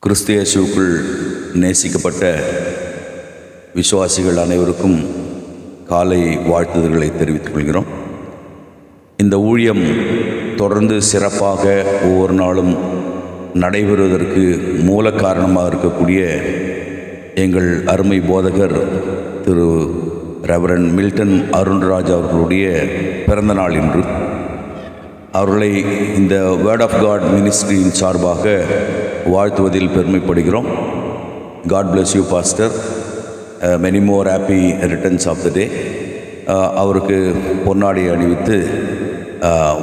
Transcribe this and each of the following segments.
கிறிஸ்து இயேசுவுக்குள் நேசிக்கப்பட்ட விசுவாசிகள் அனைவருக்கும் காலை வாழ்த்துதல்களை தெரிவித்துக் கொள்கிறோம். இந்த ஊழியம் தொடர்ந்து சிறப்பாக ஒவ்வொரு நாளும் நடைபெறுவதற்கு மூல காரணமாக இருக்கக்கூடிய எங்கள் அருமை போதகர் திரு ரெவரண்ட் மில்டன் அருண்ராஜ் அவர்களுடைய பிறந்தநாள் இன்று. அவர்களை இந்த வேர்ட் ஆஃப் காட் மினிஸ்ட்ரியின் சார்பாக வாழ்த்துவதில் பெருமைப்படுகிறோம். God bless you pastor, many more happy returns of the day. அவருக்கு பொன்னாடை அணிவித்து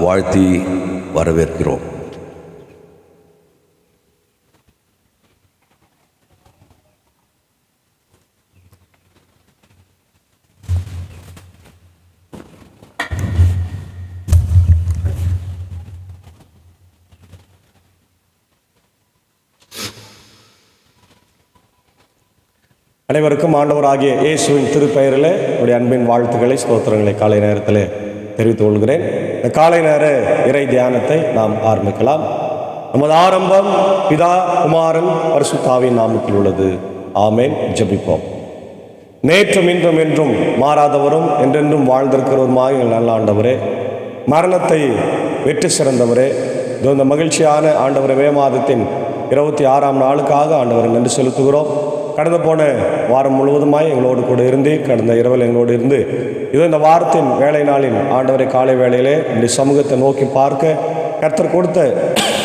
வாழ்த்தி வரவேற்கிறோம். அனைவருக்கும் ஆண்டவராகிய இயேசுவின் திருப்பெயரில் என்னுடைய அன்பின் வாழ்த்துக்களை, ஸ்தோத்திரங்களை காலை நேரத்தில் தெரிவித்துக் கொள்கிறேன். இந்த காலை நேர இறை தியானத்தை நாம் ஆரம்பிக்கலாம். நமது ஆரம்பம் பிதா, குமாரன், பரிசுத்த ஆவியின் நாமத்தில் உள்ளது. ஆமென். ஜெபிப்போம். நேற்றும் இன்றும் என்றும் மாறாதவரும் என்றென்றும் வாழ்ந்திருக்கிறவருமாக எங்கள் நல்ல ஆண்டவரே, மரணத்தை வெற்றி சிறந்தவரே, இந்த மகிழ்ச்சியான ஆண்டவரே, மே மாதத்தின் 26ஆம் நாளுக்காக ஆண்டவரை நன்றி செலுத்துகிறோம். கடந்து போன வாரம் முழுவதுமாய் எங்களோடு கூட இருந்து, கடந்த இரவில் எங்களோடு இருந்து, இது இந்த வாரத்தின் வேலை நாளின் ஆண்டவரை காலை வேளையிலே இந்த சமூகத்தை நோக்கி பார்க்க கர்த்தர் கொடுத்த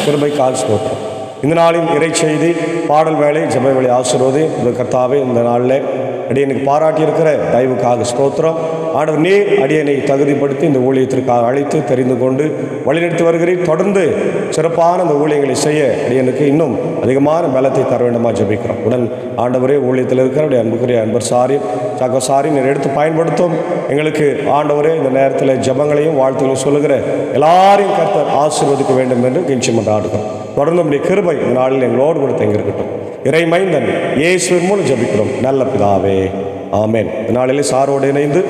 கிருபைக்காக ஸ்தோத்திரம். இந்த நாளின் இறை செய்தி, பாடல் வேலை, ஜெப வேலை ஆசீர்வதி இந்த கர்த்தாவே இந்த நாளில் அடியனுக்கு பாராட்டியிருக்கிற தயவுக்காக ஸ்தோத்திரம். ஆண்டவர் நீர் அடியனை தகுதிப்படுத்தி இந்த ஊழியத்திற்காக அழைத்து தெரிந்து கொண்டு வழிநடத்தி வருகிறீர். தொடர்ந்து சிறப்பான இந்த ஊழியங்களை செய்ய அடியனுக்கு இன்னும் அதிகமான பலத்தை தர வேண்டுமா ஜெபிக்கிறோம். உடன் ஆண்டவரே ஊழியத்தில் இருக்கிற அன்புக்குரிய அன்பர் சாரி நீர் எடுத்து பயன்படுத்தும். எங்களுக்கு ஆண்டவரே இந்த நேரத்தில் ஜெபங்களையும் வாழ்த்துகளையும் சொல்லுகிற எல்லாரையும் கர்த்தர் ஆசீர்வதிக்க வேண்டும் என்று கெஞ்சி மன்றாடுகிறோம். தொடர்ந்து நம்முடைய கிருபை இந்த நாளில் எங்களோடு கூட தங்கியிருக்கட்டும். இறைமைந்தன் இயேசுவின் மூலம் ஜெபிக்கிறோம் நல்ல பிதாவே, ஆமென். இந்த நாளிலே சாரோடு இணைந்து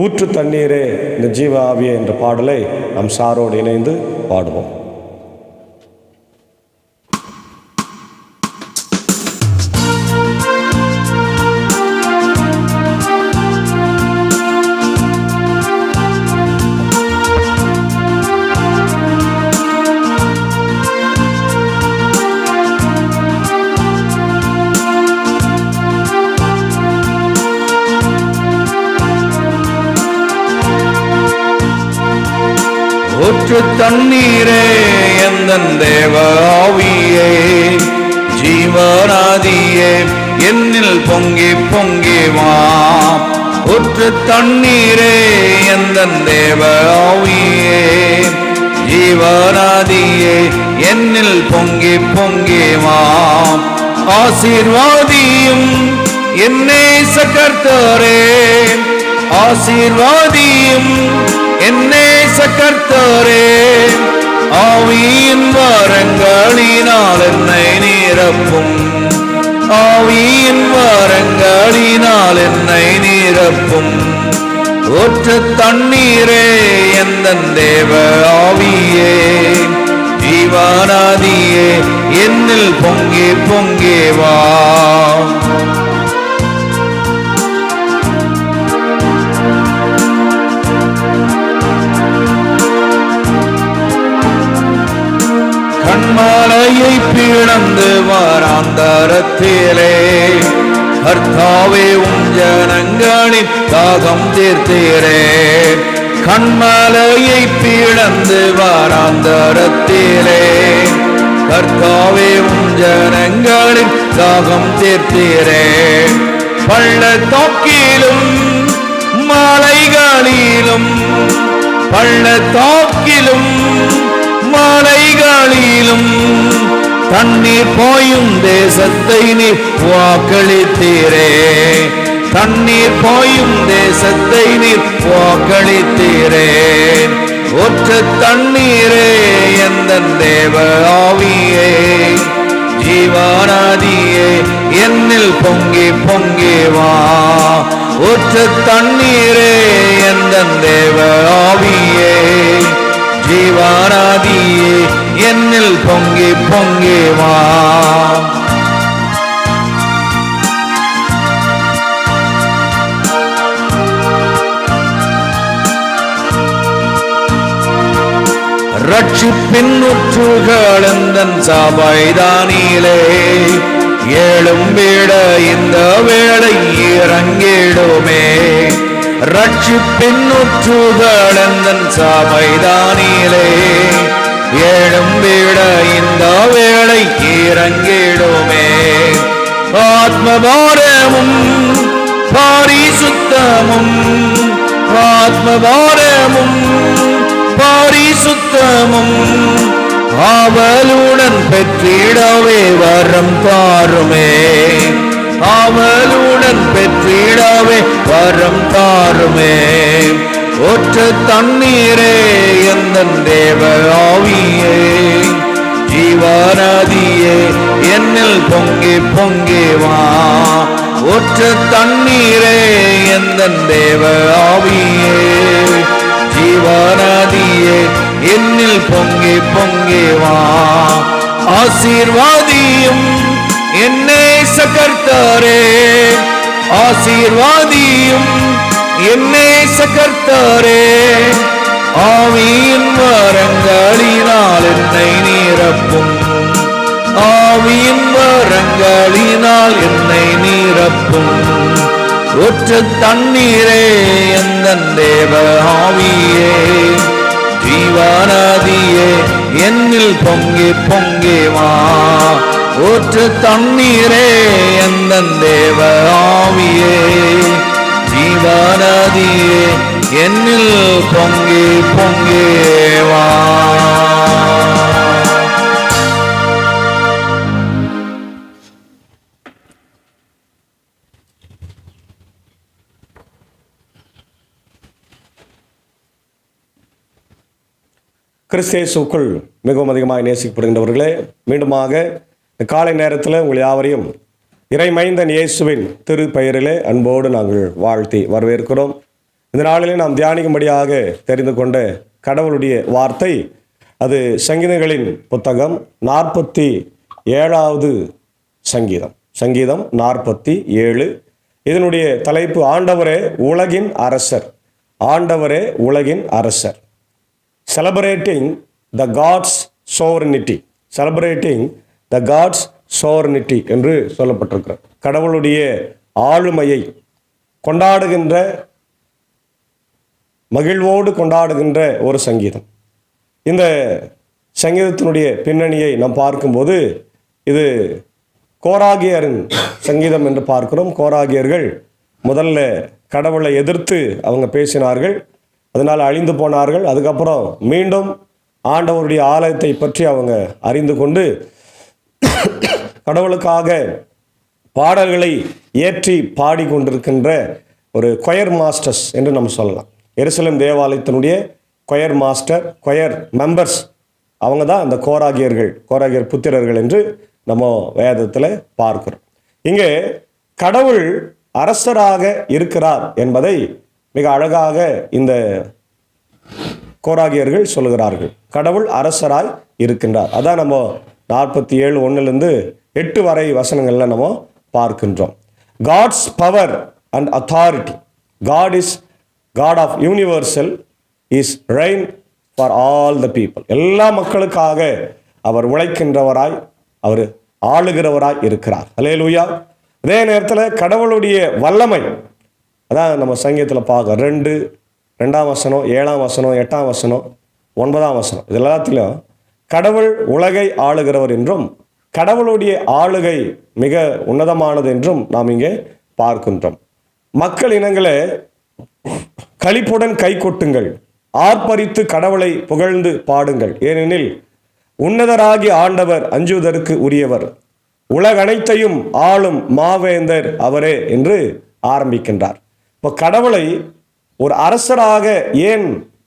ஊற்று தண்ணீரே இந்த ஜீவ ஆவியே என்ற பாடலை நாம் சாரோடு இணைந்து பாடுவோம். ஊற்று தண்ணீரே எந்தன் தேவ ஆவியே, ஜீவநாதியே என்னில் பொங்கி பொங்கி வா. ஊற்று தண்ணீரே எந்தன் தேவ ஆவியே, ஜீவநாதியே என்னில் பொங்கி பொங்கி வா. ஆசீர்வாதியும் என்னை சகர்த்தரே, ஆசீர்வாதியும் என்னை சகர்த்தரே, ஆவியின் வரங்களினால் என்னை நிரப்பும், ஆவியின் வரங்களினால் என்னை நிரப்பும். ஊற்று தண்ணீரே எந்தன் தேவ ஆவியே, ஜீவநாதியே என்னில் பொங்கி பொங்கி வா. கண்மலையை பிளந்து வாராந்தரத்திலே, கர்த்தாவே உம் ஜனங்களின் தாகம் தீர்த்தீரே. கண்மலையை பிளந்து வாராந்தரத்திலே, கர்த்தாவே உம் ஜனங்களின் தாகம் தீர்த்தீரே. பள்ளத்தாக்கிலும் மலைகளிலும், பள்ளத்தாக்கிலும் மலைகளிலும் தண்ணீர் போயும் தேசத்தை நீர் வாக்களித்தீரே. தண்ணீர் போயும் தேசத்தை நீர் வாக்களித்தீரே. ஊற்று தண்ணீரே எந்தன் தேவ ஆவியே, ஜீவநாதியே என்னில் பொங்கி பொங்கி வா. ஊற்று தண்ணீரே எந்தன் தேவ ஆவியே, ஜீவநாதியே என்னில் பொங்கி பொங்கி வா. ரட்சிப்பின் முற்றுகளந்தன் சபைதானிலே ஏழும் விட இந்த வேளை இறங்கிடுமே. ரட்சிப்பின் முற்றுகளந்தன் சபைதானிலே ஏழும் விட இந்த வேளை இறங்கிடுமே. ஆத்மபாரமும் பாரிசுத்தமும் ஆத்மபாரமும் பாரிசுத்தமும் ஆவலுடன் பெற்றிடவே வரம் தாருமே. ஆவலுடன் பெற்றிடவே வரம் தாருமே. ஒற்ற தண்ணீரே எந்தன் தேவ ஆவியே ஜீவநதியே என்னில் பொங்கி பொங்கி வா. ஒற்ற தண்ணீரே எந்தன் தேவ ஆவியே ஜீவநதியே என்னில் பொங்கி பொங்கி வா. ஆசீர்வாதியும் என்னை சகர்த்தாரே ஆசீர்வாதியும் என்னை சகர்த்தாரே. ஆவியின் வரங்களினால் என்னை நிரப்பும் ஆவியின் வரங்களினால் என்னை நிரப்பும். ஒற்ற தண்ணீரே எந்தன் தேவ ஆவியே ஜீவநதியே என்னில் பொங்கி பொங்கி வா. ஒற்ற தண்ணீரே எந்தன் தேவ ஆவியே ஜீவநதியே என்னில் பொங்கி பொங்கி வா. கிறிஸ்தேசுக்குள் மிகவும் அதிகமாக நேசிக்கப்படுகின்றவர்களே, மீண்டுமாக இந்த காலை நேரத்தில் உங்கள் யாவரையும் இறைமைந்தன் இயேசுவின் திரு பெயரிலே அன்போடு நாங்கள் வாழ்த்தி வரவேற்கிறோம். இந்த நாளிலே நாம் தியானிக்கும்படியாக தெரிந்து கொண்ட கடவுளுடைய வார்த்தை அது சங்கீதங்களின் புத்தகம் 47வது சங்கீதம். சங்கீதம் 47. இதனுடைய தலைப்பு ஆண்டவரே உலகின் அரசர். ஆண்டவரே உலகின் அரசர். Celebrating the God's sovereignty. Celebrating the God's sovereignty என்று சொல்லப்பட்டிருக்கிறது. கடவுளுடைய ஆளுமையை கொண்டாடுகின்ற, மகிழ்வோடு கொண்டாடுகின்ற ஒரு சங்கீதம். இந்த சங்கீதத்தினுடைய பின்னணியை நாம் பார்க்கும்போது இது கோராகியரின் சங்கீதம் என்று பார்க்கிறோம். கோராகியர்கள் முதல்ல கடவுளை எதிர்த்து அவங்க பேசினார்கள், அதனால் அழிந்து போனார்கள். அதுக்கப்புறம் மீண்டும் ஆண்டவருடைய ஆலயத்தை பற்றி அவங்க அறிந்து கொண்டு கடவுளுக்காக பாடல்களை ஏற்றி பாடிக்கொண்டிருக்கின்ற ஒரு கொயர் மாஸ்டர்ஸ் என்று நம்ம சொல்லலாம். எருசலேம் தேவாலயத்தினுடைய கொயர் மாஸ்டர், கொயர் மெம்பர்ஸ் அவங்க தான் அந்த கோராகியர் புத்திரர்கள் என்று நம்ம வேதத்தில் பார்க்கிறோம். இங்கே கடவுள் அரசராக இருக்கிறார் என்பதை மிக அழகாக இந்த கோராகியர்கள் சொல்லுகிறார்கள். கடவுள் அரசராய் இருக்கின்றார். அதான் நம்ம 47:1-8 வரை வசனங்களில் நம்ம பார்க்கின்றோம். God's power and authority. God is God of universal, is reign for all the people. எல்லா மக்களுக்காக அவர் உழைக்கின்றவராய், அவர் ஆளுகிறவராய் இருக்கிறார். அல்லேலூயா. அதே நேரத்தில் கடவுளுடைய வல்லமை, அதான் நம்ம சங்கீதத்தில் பார்க்க 2ஆம் வசனம், 7ஆம் வசனம், 8ஆம் வசனம், 9ஆம் வசனம், இது எல்லாத்திலும் கடவுள் உலகை ஆளுகிறவர் என்றும் கடவுளுடைய ஆளுகை மிக உன்னதமானது என்றும் நாம் இங்கே பார்க்கின்றோம். மக்கள் இனங்களே, களிப்புடன் கை கொட்டுங்கள், ஆர்ப்பரித்து கடவுளை புகழ்ந்து பாடுங்கள். ஏனெனில் உன்னதராகி ஆண்டவர் அஞ்சுவதற்கு உரியவர், உலகனைத்தையும் ஆளும் மாவேந்தர் அவரே என்று ஆரம்பிக்கின்றார். இப்போ கடவுளை ஒரு அரசராக ஏன்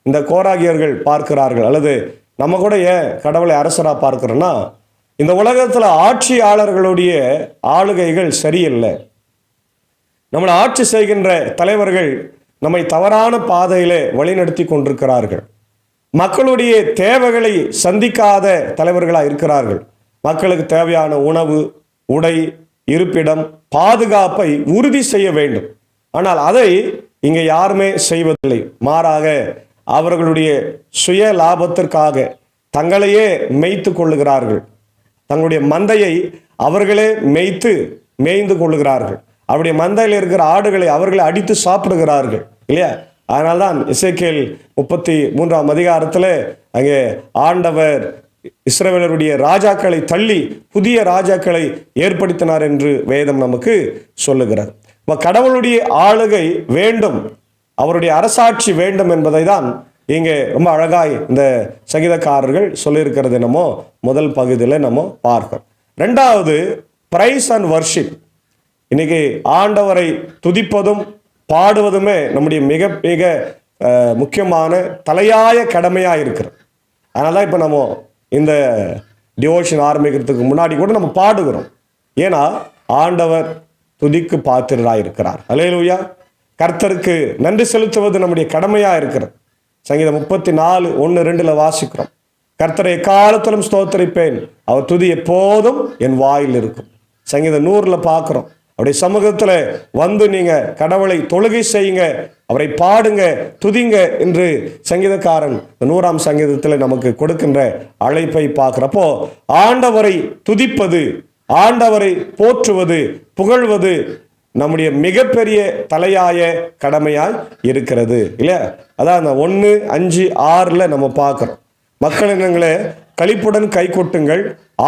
இந்த கோராகியர்கள் பார்க்கிறார்கள், அல்லது நம்ம கூட ஏன் கடவுளை அரசராக பார்க்கிறோன்னா, இந்த உலகத்தில் ஆட்சியாளர்களுடைய ஆளுகைகள் சரியில்லை. நம்மளை ஆட்சி செய்கின்ற தலைவர்கள் நம்மை தவறான பாதையிலே வழிநடத்தி கொண்டிருக்கிறார்கள். மக்களுடைய தேவைகளை சந்திக்காத தலைவர்களாக இருக்கிறார்கள். மக்களுக்கு தேவையான உணவு, உடை, இருப்பிடம், பாதுகாப்பை உறுதி செய்ய வேண்டும். ஆனால் அதை இங்கே யாருமே செய்வதில்லை. மாறாக அவர்களுடைய சுய லாபத்திற்காக, தங்களையே மேய்த்து கொள்ளுகிறார்கள். தங்களுடைய மந்தையை அவர்களே மேய்ந்து கொள்ளுகிறார்கள். அவருடைய மந்தையில் இருக்கிற ஆடுகளை அவர்களை அடித்து சாப்பிடுகிறார்கள் இல்லையா? அதனால்தான் எசேக்கியேல் 33ஆம் அதிகாரத்தில் அங்கே ஆண்டவர் இஸ்ரவேலருடைய ராஜாக்களை தள்ளி புதிய ராஜாக்களை ஏற்படுத்தினார் என்று வேதம் நமக்கு சொல்லுகிறது. கடவுளுடைய ஆளுகை வேண்டும், அவருடைய அரசாட்சி வேண்டும் என்பதை தான் இங்கே ரொம்ப அழகாய் இந்த சங்கீதக்காரர்கள் சொல்லியிருக்கிறது என்னமோ முதல் பகுதியில் நம்ம பார்க்கிறோம். ரெண்டாவது, பிரைஸ் அண்ட் வர்ஷிப். இன்னைக்கு ஆண்டவரை துதிப்பதும் பாடுவதுமே நம்முடைய மிக மிக முக்கியமான தலையாய கடமையாக இருக்கிறது. அதனால தான் இப்போ நம்ம இந்த டிவோஷன் ஆரம்பிக்கிறதுக்கு முன்னாடி கூட நம்ம பாடுகிறோம். ஏன்னா ஆண்டவர் துதிக்கு பாத்திரராக இருக்கிறார். அல்லேலூயா. கர்த்தருக்கு நன்றி செலுத்துவது நம்முடைய கடமையாக இருக்கிறது. சங்கீதம் 34:1-2 வாசிக்கிறோம். கர்த்தரை எக்காலத்திலும் ஸ்தோத்தரிப்பேன், அவர் துதி எப்போதும் என் வாயில் இருக்கும். சங்கீதம் 100 பார்க்கிறோம். அவருடைய சமூகத்தில் வந்து நீங்க கடவுளை தொழுகை செய்யுங்க, அவரை பாடுங்க, துதிங்க என்று சங்கீதக்காரன் 100ஆம் சங்கீதத்தில் நமக்கு கொடுக்கின்ற அழைப்பை பார்க்கிறப்போ ஆண்டவரை துதிப்பது, ஆண்டவரை போற்றுவது, புகழ்வது நம்முடைய மிகப்பெரிய தலையாய கடமையாய் இருக்கிறது இல்லையா? அதான் அந்த 1:5-6 நம்ம பார்க்கிறோம். மக்களினங்களே களிப்புடன் கை கொட்டுங்கள்,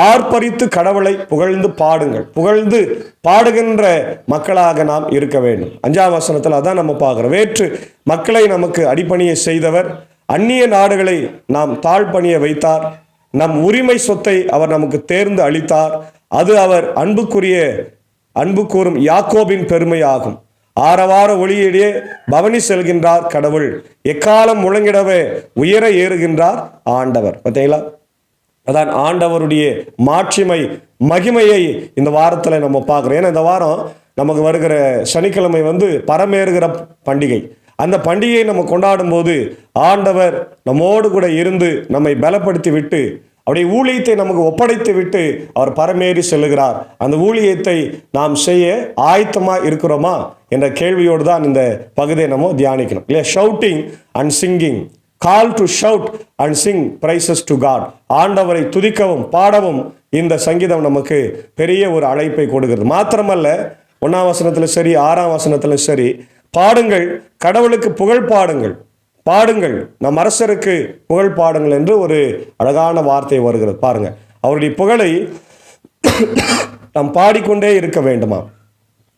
ஆர்ப்பரித்து கடவுளை புகழ்ந்து பாடுங்கள். புகழ்ந்து பாடுகின்ற மக்களாக நாம் இருக்க வேண்டும். 5ஆம் வசனத்தில் அதான் நம்ம பார்க்கிறோம். வேற்று மக்களை நமக்கு அடிபணிய செய்தவர், அந்நிய நாடுகளை நாம் தாழ்பணிய வைத்தார், நம் உரிமை சொத்தை அவர் நமக்கு தேர்ந்து அளித்தார், அது அவர் அன்பு கூறும் யாக்கோபின் பெருமையாகும். ஆரவார ஒளியிடையே பவனி செல்கின்றார் கடவுள், எக்காலம் முழங்கிடவே உயர ஏறுகின்றார் ஆண்டவர். பார்த்தீங்களா? அதான் ஆண்டவருடைய மாட்சிமை மகிமையை இந்த வாரத்தில் நம்ம பார்க்குறோம். ஏன்னா இந்த வாரம் நமக்கு வருகிற சனிக்கிழமை பரமேறுகிற பண்டிகை. அந்த பண்டிகையை நம்ம கொண்டாடும் போது ஆண்டவர் நம்மோடு கூட இருந்து நம்மை பலப்படுத்தி விட்டு அவருடைய ஊழியத்தை நமக்கு ஒப்படைத்து விட்டு அவர் பரமேறி செல்லுகிறார். அந்த ஊழியத்தை நாம் செய்ய ஆயத்தமாக இருக்கிறோமா என்ற கேள்வியோடு தான் இந்த பகுதியை நம்ம தியானிக்கணும் இல்லையா? Shouting and singing, call to shout and sing praises to God. ஆண்டவரை துதிக்கவும் பாடவும் இந்த சங்கீதம் நமக்கு பெரிய ஒரு அழைப்பை கொடுக்கிறது. மாத்திரமல்ல, 1ஆம் வசனத்திலும் சரி 6ஆம் வசனத்திலும் சரி, பாடுங்கள், கடவுளுக்கு புகழ் பாடுங்கள், நம் அரசருக்கு புகழ் பாடுங்கள் என்று ஒரு அழகான வார்த்தை வருகிறது. பாருங்க, அவருடைய புகழை நாம் பாடிக்கொண்டே இருக்க வேண்டுமா?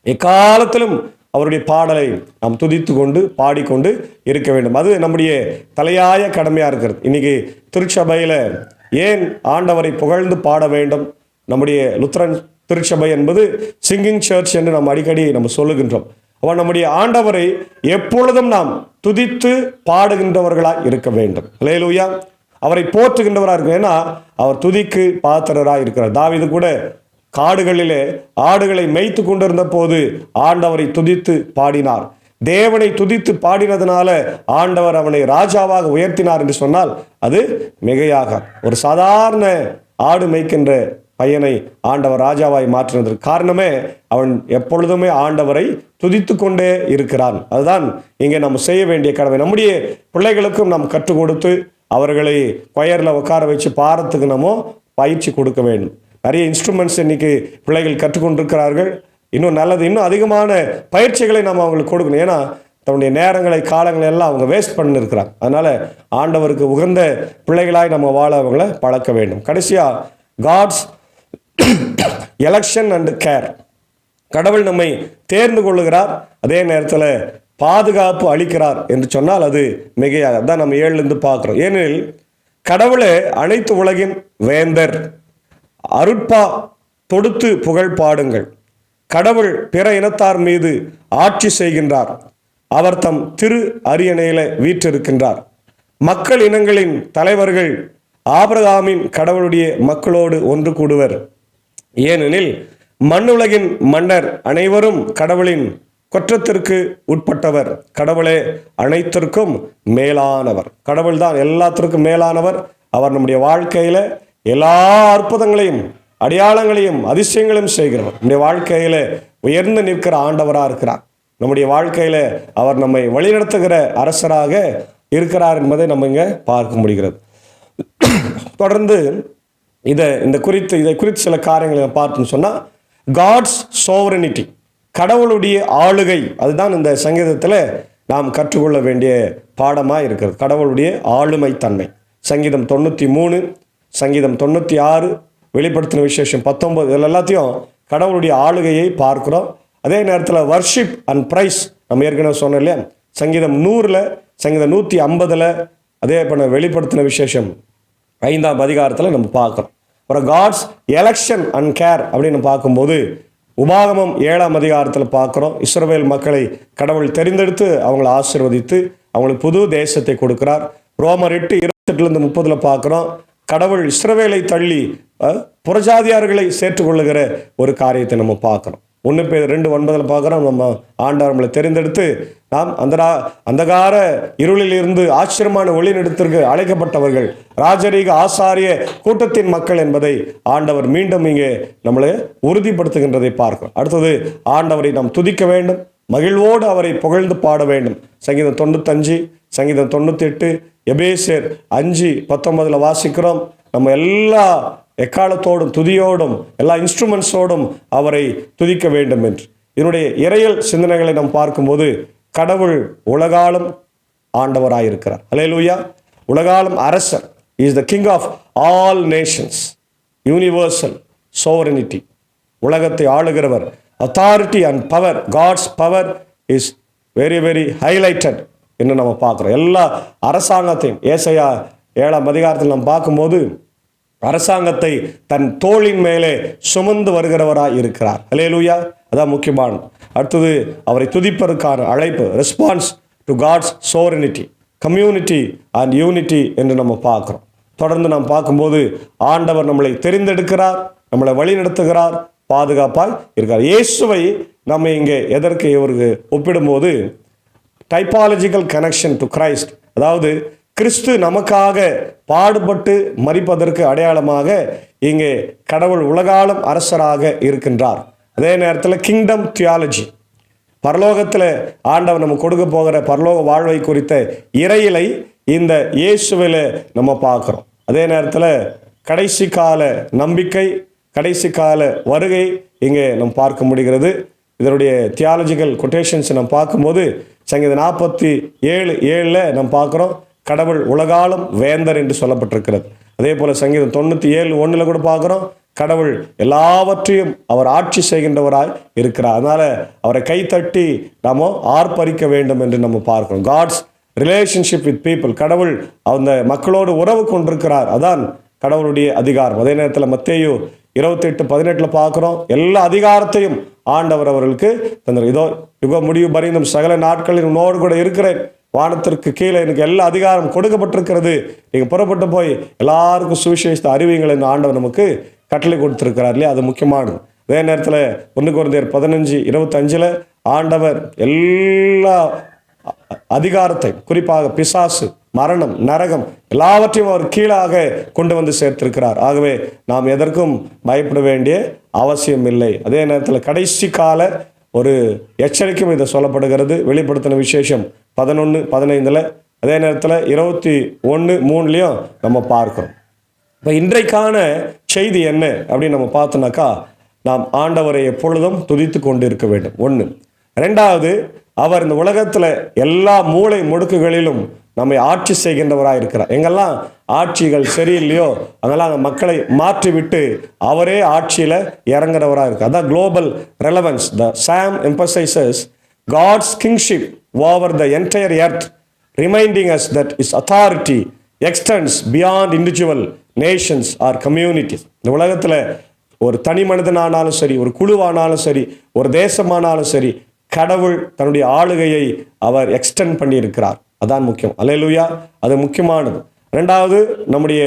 எக்காலத்திலும் அவருடைய பாடலை நாம் துதித்து கொண்டு பாடிக்கொண்டு இருக்க வேண்டும். அது நம்முடைய தலையாய கடமையாக இருக்கிறது. இன்னைக்கு திருச்சபையில் ஏன் ஆண்டவரை புகழ்ந்து பாட வேண்டும்? நம்முடைய லுத்தரன் திருச்சபை என்பது சிங்கிங் சர்ச் என்று நாம் அடிக்கடி நம்ம சொல்லுகின்றோம். அவன் நம்முடைய ஆண்டவரை எப்பொழுதும் நாம் துதித்து பாடுகின்றவர்களாக இருக்க வேண்டும். அல்லேலூயா. அவரை போற்றுகின்றவராக இருக்க. ஏன்னா அவர் துதிக்கு பாத்திரராக இருக்கிறார். தாவீது கூட காடுகளிலே ஆடுகளை மேய்த்து கொண்டிருந்த போது ஆண்டவரை துதித்து பாடினார். தேவனை துதித்து பாடினதுனால ஆண்டவர் அவனை ராஜாவாக உயர்த்தினார் என்று சொன்னால் அது மிகையாக. ஒரு சாதாரண ஆடு மேய்க்கின்ற பையனை ஆண்டவர் ராஜாவாய் மாற்றினதற்கு காரணமே அவன் எப்பொழுதுமே ஆண்டவரை துதித்து கொண்டே இருக்கிறான். அதுதான் இங்கே நம்ம செய்ய வேண்டிய கடமை. நம்முடைய பிள்ளைகளுக்கும் நாம் கற்றுக் கொடுத்து அவர்களை கொயரில் உட்கார வச்சு பாடத்துக்கு நம்ம பயிற்சி கொடுக்க வேண்டும். நிறைய இன்ஸ்ட்ருமெண்ட்ஸ் இன்னைக்கு பிள்ளைகள் கற்றுக்கொண்டிருக்கிறார்கள். இன்னும் நல்லது, இன்னும் அதிகமான பயிற்சிகளை நம்ம அவங்களுக்கு கொடுக்கணும். ஏன்னா தன்னுடைய நேரங்களை காலங்களை எல்லாம் அவங்க வேஸ்ட் பண்ணிருக்கிறாங்க. அதனால ஆண்டவருக்கு உகந்த பிள்ளைகளாய் நம்ம வாழ அவங்கள பழக்க வேண்டும். கடைசியா, காட்ஸ் எலெக்ஷன் அண்ட் கேர். கடவுள் நம்மை தேர்ந்து கொள்ளுகிறார், அதே நேரத்தில் பாதுகாப்பு அளிக்கிறார் என்று சொன்னால் அது மிகையாக தான் நம்ம 7லிருந்து பார்க்கிறோம். ஏனெனில் கடவுளே அனைத்து உலகின் வேந்தர், அருட்பா தொடுத்து புகழ் பாடுங்கள். கடவுள் பிற இனத்தார் மீது ஆட்சி செய்கின்றார், அவர் தம் திரு அரியணையில வீற்றிருக்கின்றார். மக்கள் இனங்களின் தலைவர்கள் ஆபிரகாமின் கடவுளுடைய மக்களோடு ஒன்று கூடுவர். ஏனெனில் மண்ணுலகின் மன்னர் அனைவரும் கடவுளின் குற்றத்திற்கு உட்பட்டவர். கடவுளே அனைத்திற்கும் மேலானவர். கடவுள் தான் எல்லாத்திற்கும் மேலானவர். அவர் நம்முடைய வாழ்க்கையில எல்லா அற்புதங்களையும் அடையாளங்களையும் அதிசயங்களையும் செய்கிறவர். நம்முடைய வாழ்க்கையில உயர்ந்து நிற்கிற ஆண்டவராக இருக்கிறார். நம்முடைய வாழ்க்கையில அவர் நம்மை வழிநடத்துகிற அரசராக இருக்கிறார் என்பதை நம்ம இங்க பார்க்க முடிகிறது. தொடர்ந்து இதை குறித்து சில காரியங்களை பார்த்தோம்னு சொன்னால், காட்ஸ் சோவரனிட்டி, கடவுளுடைய ஆளுகை, அதுதான் இந்த சங்கீதத்தில் நாம் கற்றுக்கொள்ள வேண்டிய பாடமாக இருக்கிறது. கடவுளுடைய ஆளுமை தன்மை. சங்கீதம் 93, சங்கீதம் 96, வெளிப்படுத்தின விசேஷம் 19, இதில் எல்லாத்தையும் கடவுளுடைய ஆளுகையை பார்க்குறோம். அதே நேரத்தில் வர்ஷிப் அண்ட் ப்ரைஸ் நம்ம ஏற்கனவே சொன்னோம் இல்லையா, சங்கீதம் 100, சங்கீதம் 150, அதே பண்ண வெளிப்படுத்தின விசேஷம் 5ஆம் அதிகாரத்தில் நம்ம பார்க்குறோம். அப்புறம் காட்ஸ் எலெக்ஷன் அண்ட் கேர் அப்படின்னு பார்க்கும்போது உபாகமம் 7ஆம் அதிகாரத்தில் பார்க்குறோம். இஸ்ரவேல் மக்களை கடவுள் தெரிந்தெடுத்து அவங்களை ஆசீர்வதித்து அவங்களுக்கு புது தேசத்தை கொடுக்கிறார். ரோமர் 8:28-30 பார்க்குறோம். கடவுள் இஸ்ரவேலை தள்ளி புறஜாதியார்களை சேர்த்துக்கொள்ளுகிற ஒரு காரியத்தை நம்ம பார்க்குறோம். 1 பேதுரு 2:9 பார்க்குறோம். நம்ம ஆண்டவர் நம்மளை தெரிந்தெடுத்து நாம் அந்தகார இருளில் இருந்து ஆச்சரியமான ஒளிநடத்திற்கு அழைக்கப்பட்டவர்கள், ராஜரீக ஆசாரிய கூட்டத்தின் மக்கள் என்பதை ஆண்டவர் மீண்டும் இங்கே நம்மளை உறுதிப்படுத்துகின்றதை பார்க்கிறோம். அடுத்தது ஆண்டவரை நாம் துதிக்க வேண்டும், மகிழ்வோடு அவரை புகழ்ந்து பாட வேண்டும். சங்கீதம் 95, சங்கீதம் 98, எபேசியர் 5:19 வாசிக்கிறோம். நம்ம எல்லா எக்காலத்தோடும் துதியோடும் எல்லா இன்ஸ்ட்ருமெண்ட்ஸோடும் அவரை துதிக்க வேண்டும் என்று. இதனுடைய இறையல் சிந்தனைகளை நாம் பார்க்கும்போது கடவுள் உலகாலும் ஆண்டவராயிருக்கிறார். அல்லேலூயா. உலகாலும் அரசர். Is the king of all nations. Universal sovereignty, உலகத்தை ஆளுகிறவர். Authority and power, God's power is very very highlighted என்று நம்ம பார்க்குறோம். எல்லா அரசாங்கத்தையும் ஏசாயா 7ஆம் அதிகாரத்தில் நாம் பார்க்கும்போது அரசாங்கத்தை தன் தோளின் மேலே சுமந்து வருகிறவராய் இருக்கிறார். அல்லேலூயா. அதான் முக்கியமானது. அடுத்தது அவரை துதிப்பதற்கான அழைப்பு, response to God's sovereignty, community and unity என்று நம்ம பார்க்குறோம். தொடர்ந்து நாம் பார்க்கும்போது ஆண்டவர் நம்மளை தெரிந்தெடுக்கிறார், நம்மளை வழி நடத்துகிறார், பாதுகாப்பாய் இருக்கார். இயேசுவை நம்ம இங்கே எதற்கு இவருக்கு ஒப்பிடும்போது டைப்பாலஜிக்கல் கனெக்ஷன் டு கிரைஸ்ட், அதாவது கிறிஸ்து நமக்காக பாடுபட்டு மரிப்பதற்கு அடையாளமாக இங்கே கடவுள் உலகாலும் அரசராக இருக்கின்றார். அதே நேரத்தில் கிங்டம் தியாலஜி, பரலோகத்தில் ஆண்டவர் நம்ம கொடுக்க போகிற பரலோக வாழ்வை குறித்த இறையிலை இந்த இயேசுவில் நம்ம பார்க்குறோம். அதே நேரத்தில் கடைசி கால நம்பிக்கை, கடைசி கால வருகை இங்கே நம்ம பார்க்க முடிகிறது. இதனுடைய தியாலஜிக்கல் கொட்டேஷன்ஸ் நம்ம பார்க்கும்போது சங்கீதம் 47:7 நம்ம பார்க்குறோம், கடவுள் உலகாலும் வேந்தர் என்று சொல்லப்பட்டிருக்கிறது. அதே போல் சங்கீதம் 97:1 கூட பார்க்குறோம், கடவுள் எல்லாவற்றையும் அவர் ஆட்சி செய்கின்றவராய் இருக்கிறார். அதனால் அவரை கைத்தட்டி நாம ஆர்ப்பரிக்க வேண்டும் என்று நம்ம பார்க்கிறோம். காட்ஸ் ரிலேஷன்ஷிப் வித் பீப்புள், கடவுள் அந்த மக்களோடு உறவு கொண்டிருக்கிறார். அதான் கடவுளுடைய அதிகாரம். அதே நேரத்தில் மத்தேயு 28:18 பார்க்குறோம், எல்லா அதிகாரத்தையும் ஆண்டவர் அவர்களுக்கு தந்தார். இதோ யுக முடிவு பரிந்தும் சகல நாட்களில் உன்னோடு கூட இருக்கிறேன், வானத்திற்கு கீழே எனக்கு எல்லா அதிகாரம் கொடுக்கப்பட்டிருக்கிறது, நீங்கள் புறப்பட்டு போய் எல்லாருக்கும் சுவிசேஷத்தை அறிவியுங்கள் என்று ஆண்டவர் நமக்கு கட்டளை கொடுத்திருக்கிறார் இல்லையா. அது முக்கியமானது. அதே நேரத்தில் 1 கொரிந்தியர் 15:25 ஆண்டவர் எல்லா அதிகாரத்தை, குறிப்பாக பிசாசு, மரணம், நரகம் எல்லாவற்றையும் அவர் கீழாக கொண்டு வந்து சேர்த்திருக்கிறார். ஆகவே நாம் எதற்கும் பயப்பட வேண்டிய அவசியம் இல்லை. அதே நேரத்தில் கடைசி கால ஒரு எச்சரிக்கையும் இதை சொல்லப்படுகிறது. வெளிப்படுத்தின விசேஷம் 11:15, அதே நேரத்தில் 21:3 நம்ம பார்க்கிறோம். இப்போ இன்றைக்கான செய்தி என்ன அப்படின்னு நம்ம பார்த்தோம்னாக்கா, நாம் ஆண்டவரை எப்பொழுதும் துதித்து கொண்டு இருக்க வேண்டும். 1. 2வது, அவர் இந்த உலகத்தில் எல்லா மூளை முடுக்குகளிலும் நம்மை ஆட்சி செய்கின்றவராக இருக்கிறார். எங்கெல்லாம் ஆட்சிகள் சரியில்லையோ அங்கெல்லாம் அந்த மக்களை மாற்றிவிட்டு அவரே ஆட்சியில் இறங்குறவராக இருக்கார். அதான் global relevance. The psalm emphasises God's kingship over the entire earth, reminding us that is authority extends beyond individual nations or communities. இந்த உலகத்தில் ஒரு தனி மனிதனானாலும் சரி, ஒரு குழுவானாலும் சரி, ஒரு தேசமானாலும் சரி, கடவுள் தன்னுடைய ஆளுகையை அவர் எக்ஸ்டெண்ட் பண்ணி இருக்கிறார். அதான் முக்கியம். அல்லேலூயா. அது முக்கியமானது. 2வது, நம்முடைய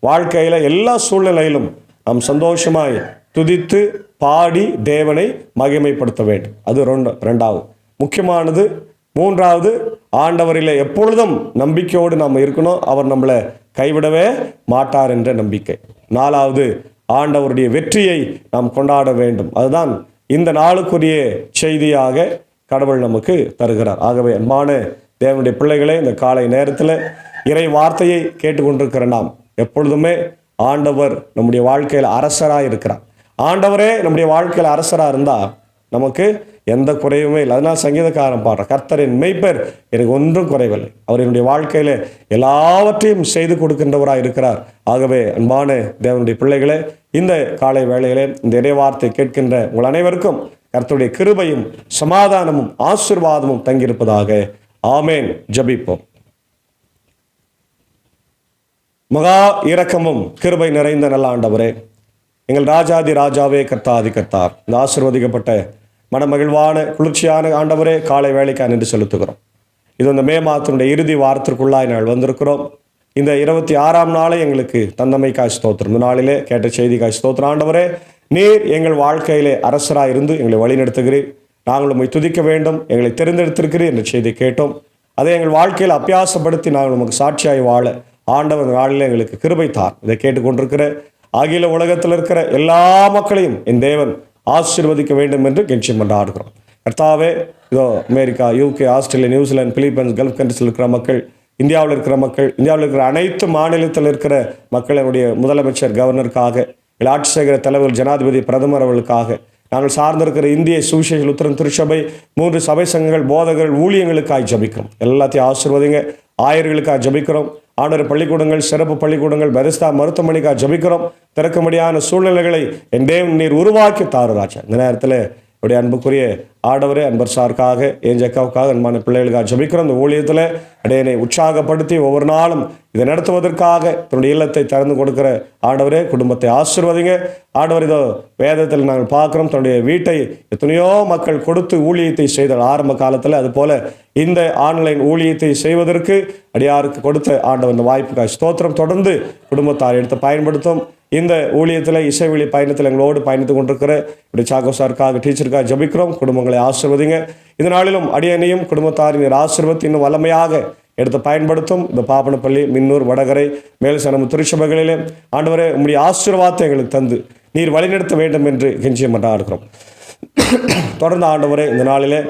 வாழ்க்கையில் எல்லா சூழ்நிலையிலும் நாம் சந்தோஷமாய் துதித்து பாடி தேவனை மகிமைப்படுத்த வேண்டும். அது 2வது முக்கியமானது. 3வது, ஆண்டவரில் எப்பொழுதும் நம்பிக்கையோடு நாம் இருக்கணும். அவர் நம்மளை கைவிடவே மாட்டார் என்ற நம்பிக்கை. 4வது, ஆண்டவருடைய வெற்றியை நாம் கொண்டாட வேண்டும். அதுதான் இந்த நாளுக்குரிய செய்தியாக கடவுள் நமக்கு தருகிறார். ஆகவே அன்பான தேவனுடைய பிள்ளைகளே, இந்த காலை நேரத்தில் இறை வார்த்தையை கேட்டுக்கொண்டிருக்கிற நாம் எப்பொழுதுமே ஆண்டவர் நம்முடைய வாழ்க்கையில் அரசராக இருக்கிறார். ஆண்டவரே நம்முடைய வாழ்க்கையில் அரசராக இருந்தால் நமக்கு எந்த குறையுமே இல்லை. அதனால் சங்கீதக்காரன் பாடுற, கர்த்தரின் மெய்ப்பர் எனக்கு ஒன்றும் குறைவில்லை, அவர் என்னுடைய வாழ்க்கையில் எல்லாவற்றையும் செய்து கொடுக்கின்றவராக இருக்கிறார். ஆகவே அன்பான தேவனுடைய பிள்ளைகளே, இந்த காலை வேளையிலே இந்த இறைவார்த்தை கேட்கின்ற உங்கள் அனைவருக்கும் கர்த்தருடைய கிருபையும் சமாதானமும் ஆசீர்வாதமும் தங்கியிருப்பதாக. ஆமேன். ஜெபிப்போம். மகா இரக்கமும் கிருபை நிறைந்த நல்ல ஆண்டவரே, எங்கள் ராஜாதி ராஜாவே, கர்த்தாதி கர்த்தார், இந்த ஆசீர்வதிக்கப்பட்ட மனமகிழ்வான குளிர்ச்சியான ஆண்டவரே, காலை வேளைக்காக நின்று செலுத்துகிறோம். இது இந்த மே மாதத்தினுடைய இறுதி வாரத்திற்குள்ளாய் நாள் வந்திருக்கிறோம். இந்த 26ஆம் நாளை எங்களுக்கு தந்தமைக்காய் ஸ்தோத்திரம். இந்த நாளிலே கேட்ட செய்திக்காய் ஸ்தோத்திரம். ஆண்டவரே, நீர் எங்கள் வாழ்க்கையிலே அரசராக இருந்து எங்களை வழிநடத்துகிறீர். நாங்கள் உம்மை துதிக்க வேண்டும், எங்களை தெரிந்தெடுத்திருக்கிறீர் என்ற செய்தி கேட்டோம். அதை எங்கள் வாழ்க்கையில் அபியாசப்படுத்தி நாங்கள் நமக்கு சாட்சியாய் வாழ ஆண்டவர் நாளில் எங்களுக்கு கிருபை தார். இதை கேட்டுக்கொண்டிருக்கிற அகில உலகத்தில் இருக்கிற எல்லா மக்களையும் என் தேவன் ஆசீர்வதிக்க வேண்டும் என்று கெஞ்சி மன்றாடுகிறோம். கர்த்தாவே, இதோ America, UK, Australia, New Zealand, Philippines, gulf கண்ட்ரிஸில் இருக்கிற மக்கள், இந்தியாவில் இருக்கிற மக்கள், இந்தியாவில் இருக்கிற அனைத்து மாநிலத்தில் இருக்கிற மக்களுடைய முதலமைச்சர், கவர்னருக்காக, ஆட்சி செய்கிற தலைவர், ஜனாதிபதி, பிரதமர் அவர்களுக்காக, நாங்கள் சார்ந்திருக்கிற இந்திய சுவிசேஷ லுத்தரன் திருச்சபை, 3 சபை சங்கங்கள், போதகர்கள், ஊழியங்களுக்காக ஜபிக்கிறோம். எல்லாத்தையும் ஆசீர்வதிங்க. ஆயர்களுக்காக ஜபிக்கிறோம். ஆண்டவர் பள்ளிக்கூடங்கள், சிறப்பு பள்ளிக்கூடங்கள், பெதஸ்தா மருத்துவமனைக்காக ஜபிக்கிறோம். திறக்கும்படியான சூழ்நிலைகளை என் தேவன் நீர் உருவாக்கி தாரு ராஜா. இந்த நேரத்தில் என்னுடைய அன்புக்குரிய ஆண்டவரே, அன்பர் சாருக்காக, என் ஜக்காவுக்காக, அன்பான பிள்ளைகளுக்காக ஜபிக்கிறோம். இந்த ஊழியத்தில் இடையனை உற்சாகப்படுத்தி ஒவ்வொரு நாளும் இதை நடத்துவதற்காக தன்னுடைய இல்லத்தை திறந்து கொடுக்கிற ஆண்டவரே, குடும்பத்தை ஆசீர்வதிங்க. ஆண்டவர், இதோ வேதத்தில் நாங்கள் பார்க்குறோம், தன்னுடைய வீட்டை எத்தனையோ மக்கள் கொடுத்து ஊழியத்தை செய்தார் ஆரம்ப காலத்தில். அதுபோல இந்த ஆன்லைன் ஊழியத்தை செய்வதற்கு அடியாருக்கு கொடுத்த ஆண்டவர் இந்த வாய்ப்புக்காக ஸ்தோத்திரம். தொடர்ந்து குடும்பத்தார் எடுத்து பயன்படுத்தும். இந்த ஊழியத்தில் இசைவெளி பயணத்தில் எங்களோடு பயணித்து கொண்டிருக்கிற இப்படி சாக்கோ சாருக்காக, டீச்சருக்காக ஜபிக்கிறோம். குடும்பங்களை ஆசீர்வதிங்க. இந்த நாளிலும் அடியனையும் குடும்பத்தாரின் ஆசீர்வத்தை இன்னும் வல்லமையாக எடுத்து பயன்படுத்தும். இந்த பாப்பனப்பள்ளி, மின்னூர், வடகரை, மேல்சனம் திருச்சபைகளிலே ஆண்டவரே, உம்முடைய ஆசீர்வாதத்தை எங்களுக்கு தந்து நீர் வழிநடத்த வேண்டும் என்று கெஞ்சி மன்றாடுகிறோம். தொடர்ந்து ஆண்டவரே, இந்த நாளிலே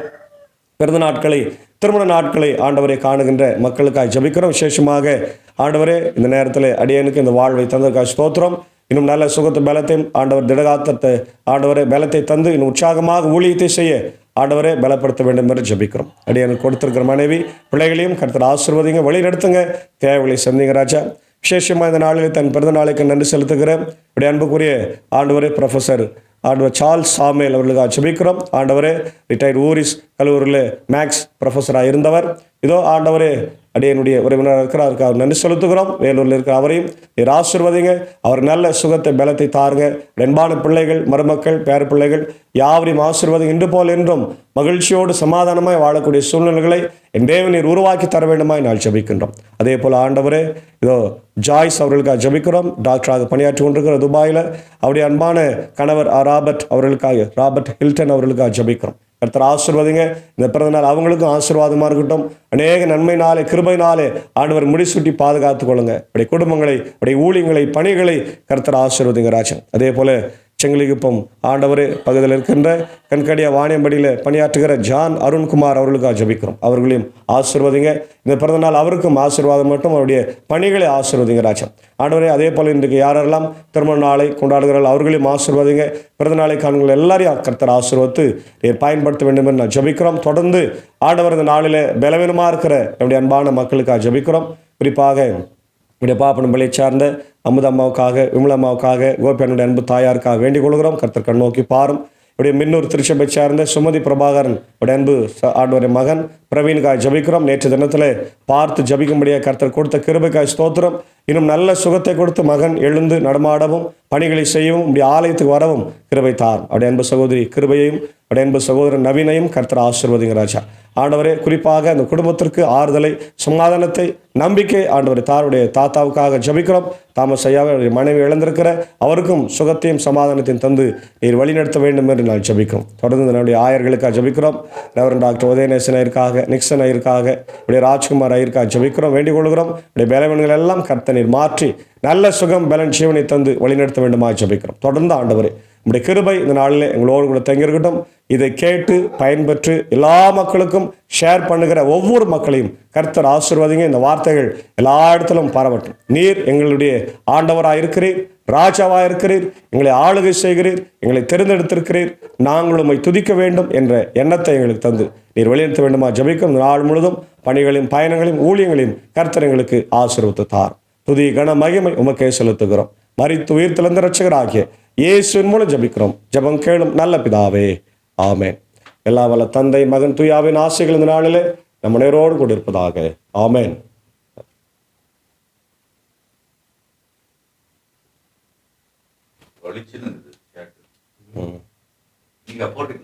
பிறந்த நாட்களை, திருமண நாட்களை ஆண்டவரை காணுகின்ற மக்களுக்காக ஜபிக்கிறோம். விசேஷமாக ஆண்டவரே, இந்த நேரத்தில் அடியனுக்கு இந்த வாழ்வை தந்ததுக்காக ஸ்தோத்திரம். இன்னும் நல்ல சுகத்தை, பலத்தையும் ஆண்டவர், திடகாத்தத்தை ஆண்டவரே பலத்தை தந்து இன்னும் உற்சாகமாக ஊழியத்தை செய்ய ஆண்டவரே பலப்படுத்த வேண்டும் என்று ஜபிக்கிறோம். அடியனுக்கு கொடுத்திருக்கிற மனைவி, பிள்ளைகளையும் கர்த்தர் ஆசீர்வதிங்க, வழி நடத்துங்க, தேவைகளை சந்திங்க ராஜா. விசேஷமாக இந்த நாளில் தன் பிறந்த நாளைக்கு நன்றி செலுத்துகிறேன். இப்படி அன்புக்குரிய ஆண்டவரே ப்ரொஃபஸர் ஆண்டவர் சார்ல்ஸ் சாமுவேல் அவர்களுக்காக ஜெபிக்கிறோம். ஆண்டவரே, ரிட்டையர்ட் ஊரிஸ் கல்லூரியில் மேக்ஸ் ப்ரொஃபஸராக இருந்தவர். இதோ ஆண்டவரே, அடியனுடைய உறவினராக இருக்கிறார், அதுக்காக நன்றி செலுத்துகிறோம். வேலூரில் இருக்கிற அவரையும் நீர் ஆசீர்வதிங்க. அவர் நல்ல சுகத்தை, பலத்தை தாருங்க. அன்பான பிள்ளைகள், மருமக்கள், பேர பிள்ளைகள் யாவரையும் ஆசீர்வதிங்க. இன்று போல் என்றும் மகிழ்ச்சியோடு சமாதானமாய் வாழக்கூடிய சூழ்நிலைகளை என் தேவன் நீர் உருவாக்கி தர வேண்டுமாய் நான் ஜபிக்கின்றோம். அதே போல் ஆண்டவரே, இதோ ஜாய்ஸ் அவர்களுக்காக ஜபிக்கிறோம். டாக்டராக பணியாற்றி கொண்டிருக்கிற துபாயில் அவருடைய அன்பான கணவர் ராபர்ட் அவர்களுக்காக, ராபர்ட் ஹில்டன் அவர்களுக்காக ஜபிக்கிறோம். கர்த்தர் ஆசீர்வதிங்க. இந்த பிறந்தநாள் அவங்களுக்கும் ஆசீர்வாதமாக இருக்கட்டும். அநேக நன்மையினாலே, கிருபையினாலே ஆண்டவர் முடிசூட்டி பாதுகாத்துக் கொள்ளுங்க. அப்படி குடும்பங்களை, அப்படி ஊழியங்களை, பணிகளை கர்த்தர் ஆசீர்வதிங்க ராஜன். அதே போல செங்கிலிகுப்பம் ஆண்டவரே பகுதியில் இருக்கின்ற கண்கடியா வாணியம்படியில் பணியாற்றுகிற ஜான் அருண்குமார் அவர்களுக்காக ஜபிக்கிறோம். அவர்களையும் ஆசீர்வதிங்க. இந்த பிறந்தநாள் அவருக்கும் ஆசீர்வாதம் மட்டும், அவருடைய பணிகளை ஆசீர்வதிங்க ராஜா. ஆண்டவரே, அதே போல் இன்றைக்கு யாரெல்லாம் திருமண நாளை கொண்டாடுகிறார்கள் அவர்களையும் ஆசீர்வதிங்க. பிறந்தநாளை காணுங்கள் எல்லாரையும் கர்த்தர் ஆசீர்வத்து பயன்படுத்த வேண்டும் என்று நான் ஜபிக்கிறோம். தொடர்ந்து ஆண்டவர் இந்த நாளில் பலவீனமாக இருக்கிற என்னுடைய அன்பான மக்களுக்காக ஜபிக்கிறோம். குறிப்பாக என்னுடைய பாப்பனம்பள்ளியை சார்ந்த அமுதம்மாவுக்காக, விமலம்மாவுக்காக, கோபியனுடைய அன்பு தாயாருக்காக வேண்டிக் கொள்கிறோம். கர்த்தர் கண்ணோக்கி பாரும். இப்படி மின்னூர் திருச்சபை சார்ந்த சுமதி பிரபாகரன் உடைய அன்பு ஆண்டவருடைய மகன் பிரவீனுக்காக ஜபிக்கிறோம். நேற்று தினத்தில் பார்த்து ஜபிக்கும்படியாக கர்த்தர் கொடுத்த கிருபைக்காய் ஸ்தோத்திரம். இன்னும் நல்ல சுகத்தை கொடுத்து மகன் எழுந்து நடமாடவும், பணிகளை செய்யவும், இப்படி ஆலயத்துக்கு வரவும் கிருபை தார். அவருடைய அன்பு சகோதரி கிருபையையும், அவருடைய அன்பு சகோதரன் நவீனையும் கர்த்தர் ஆசீர்வதிங்க ராஜா. ஆண்டவரே, குறிப்பாக அந்த குடும்பத்திற்கு ஆறுதலை, சமாதானத்தை, நம்பிக்கை ஆண்டவரை தாருடைய தாத்தாவுக்காக ஜபிக்கிறோம். தாமஸ் ஐயாவை அவருடைய மனைவி இழந்திருக்கிற அவருக்கும் சுகத்தையும் சமாதானத்தையும் தந்து நீர் வழிநடத்த வேண்டும் என்று நான் ஜபிக்கிறோம். தொடர்ந்து என்னுடைய ஆயர்களுக்காக ஜபிக்கிறோம். ரெவரண்ட் டாக்டர் உதயநேசன் ஐயருக்காக, நிக்சன் ஐயருக்காக, இப்படி ராஜ்குமார் ஐயருக்காக ஜபிக்கிறோம், வேண்டிக் கொள்கிறோம். இப்படி பலவீனங்கள் எல்லாம் கர்த்தர் நீர் மாற்றி நல்ல சுகம், பலன், ஜீவனை தந்து வழிநடத்த வேண்டுமா ஜபிக்கிறோம். தொடர்ந்து ஆண்டவரே உங்களுடைய கிருபை இந்த நாளில் எங்களோடு கூட தங்கியிருக்கட்டும். இதை கேட்டு பயன்பெற்று எல்லா மக்களுக்கும் ஷேர் பண்ணுகிற ஒவ்வொரு மக்களையும் கர்த்தர் ஆசீர்வதிங்க. இந்த வார்த்தைகள் எல்லா இடத்திலும் பரவட்டும். நீர் எங்களுடைய ஆண்டவராக இருக்கிறீர், ராஜாவாக இருக்கிறீர், எங்களை ஆளுகை செய்கிறீர், எங்களை தெரிந்தெடுத்திருக்கிறீர். நாங்கள் உம்மை துதிக்க வேண்டும் என்ற எண்ணத்தை எங்களுக்கு தந்து நீர் வெளியேற்ற வேண்டுமா ஜெபிக்கும். நாள் முழுதும் பணிகளையும் பயணங்களையும் ஊழியங்களையும் கர்த்தர் எங்களுக்கு ஆசீர்வதித்து தார். துதி கன மகிமை உமக்கே செலுத்துகிறோம். மரித்து உயிர் திறந்த இரட்சகராகிய இயேசுவின் மூலம் ஜெபிக்கிறோம். ஜெபம் கேளும் நல்ல பிதாவே, ஆமென். எல்லா வல்ல தந்தை, மகன், தூயாவின் ஆசைகள் இந்த நாளிலே நம்ம நேரோடு கூட இருப்பதாக. ஆமென். நீங்க போட்டு